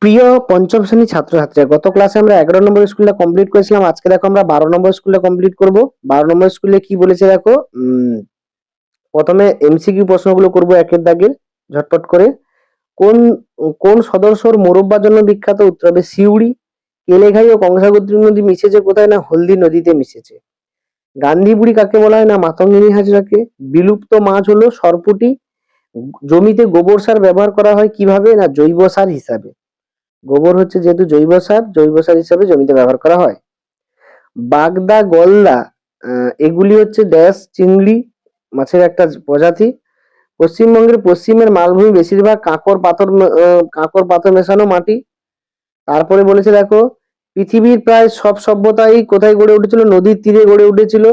প্রিয় পঞ্চম শ্রেণীর ছাত্রছাত্রীরা, গত ক্লাসে আমরা 11 নম্বর স্কুলটা কমপ্লিট করেছিলাম। আজকে দেখো আমরা 12 নম্বর স্কুলটা কমপ্লিট করব। 12 নম্বর স্কুলে কি বলেছে দেখো। প্রথমে এমসিকিউ প্রশ্নগুলো করব একের দাগে ঝটপট করে। কোন কোন সদস্যর মোরব্বার জন্য বিখ্যাত? উত্তর হবে সিউড়ি। কেলেঘাই ও কংসাবতী নদী মিশেছে কোথায়? না হলদি নদীতে মিশেছে। গান্ধী বুড়ি কাকে বলা হয়? না মাতঙ্গিনী হাজরাকে। বিলুপ্ত মাছ হলো সরপুঁটি। জমিতে গোবর সার ব্যবহার করা হয় কিভাবে? না জৈব সার হিসাবে। গোবর হচ্ছে যেহেতু জৈব সার হিসাবে জমিতে ব্যবহার করা হয়। বাগদা, গলদা এগুলি হচ্ছে ড্যাশ চিংড়ি মাছের একটা প্রজাতি। পশ্চিমবঙ্গের পশ্চিমের মালভূমি বেশিরভাগ কাঁকর পাথর মেশানো মাটি। তারপরে বলেছে দেখো, পৃথিবীর প্রায় সব সভ্যতাই কোথায় গড়ে উঠেছিল? নদীর তীরে গড়ে উঠেছিল।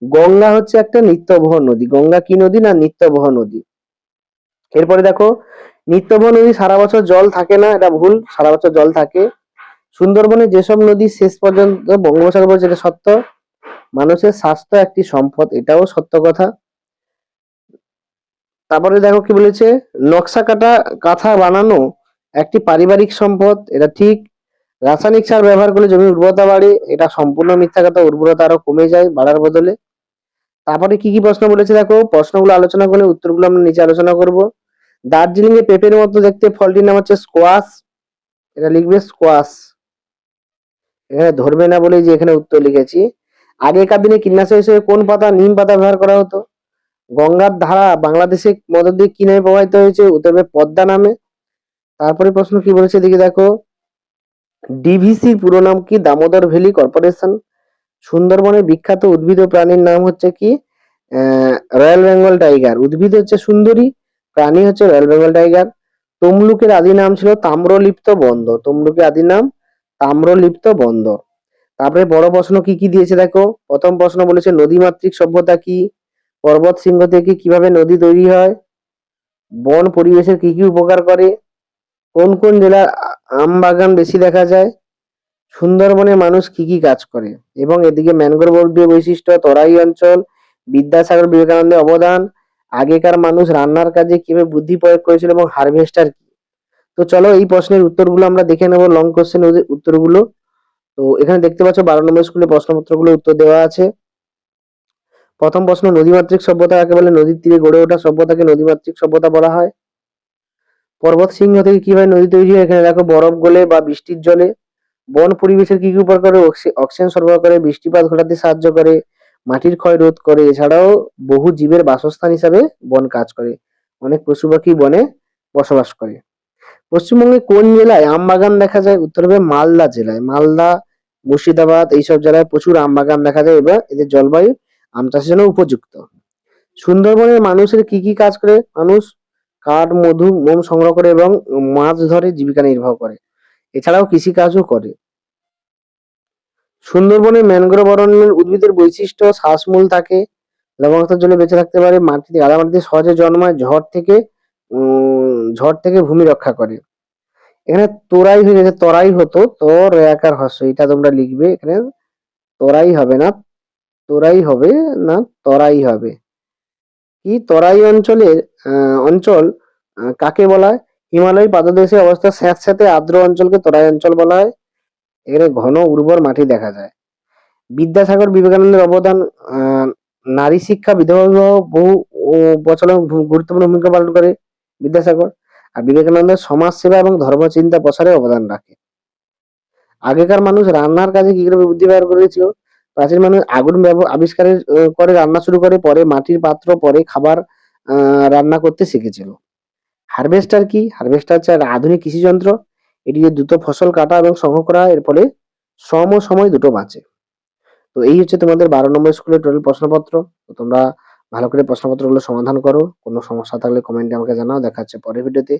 গঙ্গা হচ্ছে একটা নিত্যবহ নদী। গঙ্গা কি নদী? না নিত্যবহ নদী। এরপরে দেখো, নিত্যবহ নদী সারা বছর জল থাকে না, এটা ভুল, সারা বছর জল থাকে। সুন্দরবনে যেসব নদী শেষ পর্যন্ত বঙ্গোপসাগর, যেটা সত্য। মানুষের স্বাস্থ্য একটি সম্পদ, এটাও সত্য কথা। তারপরে দেখো কি বলেছে, নকশা কাঁথা বানানো একটি পারিবারিক সম্পদ, এটা ঠিক। রাসায়নিক সার ব্যবহার করলে জমির উর্বরতা বাড়ে, এটা সম্পূর্ণ মিথ্যা কথা, উর্বরতা আরো কমে যায় বাড়ার বদলে। তারপরে কি কি প্রশ্ন বলেছে দেখো, প্রশ্নগুলো আলোচনা করে উত্তরগুলো আমরা নিচে আলোচনা করব। দার্জিলিং এ পেঁপের মতো দেখতে ফলটির নাম হচ্ছে স্কোয়াশ, এটা লিখবে স্কোয়াশ, এখানে ধরবে না বলেই যে এখানে উত্তর লিখেছি। আগেকার দিনে কীটনাশক হিসেবে কোন পাতা? নিম পাতা ব্যবহার করা হতো। গঙ্গার ধারা বাংলাদেশের মধ্য দিয়ে কি নামে প্রবাহিত হয়েছে? উত্তর হবে পদ্মা নামে। তারপরে প্রশ্ন কি বলেছে দেখি দেখো, ডিভিসির পুরো নাম কি? Damodar valley corporation. সুন্দরবনের বিখ্যাত উদ্ভিদ ও প্রাণীর নাম হচ্ছে কি? Royal Bengal tiger. উদ্ভিদ হচ্ছে সুন্দরী, প্রাণী হচ্ছে রয়্যাল বেঙ্গল টাইগার। তমলুকের আদি নাম ছিল তাম্রলিপ্ত বন্দর। তমলুকের আদি নাম তাম্রলিপ্ত বন্দর। তারপরে বড় প্রশ্ন কি কি দিয়েছে দেখো। প্রথম প্রশ্ন বলেছে নদীমাতৃক সভ্যতা কি? পর্বত শৃঙ্গ থেকে কিভাবে নদী তৈরি হয়? বন পরিবেশের কি কি উপকার করে? কোন কোন জেলার আম বাগান বেশি দেখা যায়? সুন্দরবনে মানুষ কি কি কাজ করে? এবং এদিকে ম্যানগ্রোভ বর্গীয় বৈশিষ্ট্য, তরাই অঞ্চল, বিদ্যাসাগর বিবেকানন্দের অবদান, আগেকার মানুষ রান্নার কাজে কিভাবে বুদ্ধি প্রয়োগ করেছিল এবং হারভেস্টার কি? তো চলো এই প্রশ্নের উত্তরগুলো আমরা দেখে নেবো, লং কোশ্চেন উত্তরগুলো। তো এখানে দেখতে পাচ্ছ 12 নম্বর স্কুলে প্রশ্নপত্রগুলো উত্তর দেওয়া আছে। প্রথম প্রশ্ন, নদীমাতৃক সভ্যতা কাকে বলে? নদীর তীরে গড়ে ওঠা সভ্যতাকে নদীমাতৃক সভ্যতা বলা হয়। পর্বত শৃঙ্গ থেকে কিভাবে নদী তৈরি হয়? এখানে দেখো বরফ গলে বা বৃষ্টির জলে। বন পরিবেশের কি কি উপকার করে? অক্সিজেন সরবরাহ করে, বৃষ্টিপাত ঘটাতে সাহায্য করে, মাটির ক্ষয় রোধ করে। এছাড়াও বহু জীবের বাসস্থান হিসাবে বন কাজ করে, অনেক পশু পাখি বনে বসবাস করে। পশ্চিমবঙ্গে কোন জেলায় আম বাগান দেখা যায়? উত্তর হবে মালদা জেলায়। মালদা, মুর্শিদাবাদ এইসব জেলায় প্রচুর আম বাগান দেখা যায় এবং এদের জলবায়ু আম চাষের জন্য উপযুক্ত। সুন্দরবনের মানুষের কি কি কাজ করে? মানুষ কাঠ, মধু, মোম সংগ্রহ করে এবং মাছ ধরে জীবিকা নির্বাহ করে। এছাড়াও কৃষিকাজও করে। সুন্দরবনে ম্যানগ্রোভ অরণ্যের উদ্ভিদের বৈশিষ্ট্য, শ্বাসমূল থাকে, লবণাক্ত জলে বেঁচে থাকতে পারে, মাটিতে কাদামাটিতে সহজে জন্মায়, ঝড় থেকে ভূমি রক্ষা করে। এখানে তোরাই হয়ে গেছে, তরাই হতো, তর একার হস্য, এটা তোমরা লিখবে এখানে। তোরাই হবে না, তোরাই হবে না, তরাই হবে। কি তরাই অঞ্চল কাকে বলা হয়? হিমালয় পাদদেশে অবস্থা স্যাঁতস্যাঁতে আর্দ্র অঞ্চলকে তরাই অঞ্চল বলা হয়। এখানে ঘন উর্বর মাটি দেখা যায়। বিদ্যাসাগর বিবেকানন্দের অবদান, নারী শিক্ষা, বিধবা বিবাহ, বহু বছর গুরুত্বপূর্ণ ভূমিকা পালন করে বিদ্যাসাগর। আর বিবেকানন্দের সমাজ সেবা এবং ধর্মচিন্তা প্রসারে অবদান রাখে। আগেকার মানুষ রান্নার কাজে কি করে বুদ্ধি ব্যবহার করেছিল? প্রাচীন মানুষ আগুন আবিষ্কারের করে রান্না শুরু করে, পরে মাটির পাত্র, পরে খাবার রান্না করতে শিখেছিল। হারভেস্টার কি? হারভেস্টার হচ্ছে একটা আধুনিক কৃষি যন্ত্র। এটি দিয়ে দ্রুত ফসল কাটা এবং সংগ্রহ করা হয়, এর ফলে শ্রম ও সময় দুটো বাঁচে। তো এই হচ্ছে তোমাদের 12 নম্বর স্কুলের টোটাল প্রশ্নপত্র। তো তোমরা ভালো করে প্রশ্নপত্রগুলো সমাধান করো। কোনো সমস্যা থাকলে কমেন্টে আমাকে জানাও। দেখা হচ্ছে পরের ভিডিওতে।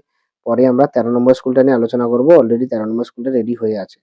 পরে আমরা 13 নম্বর স্কুলটা নিয়ে আলোচনা করবো। অলরেডি 13 নম্বর স্কুলটা রেডি হয়ে আছে।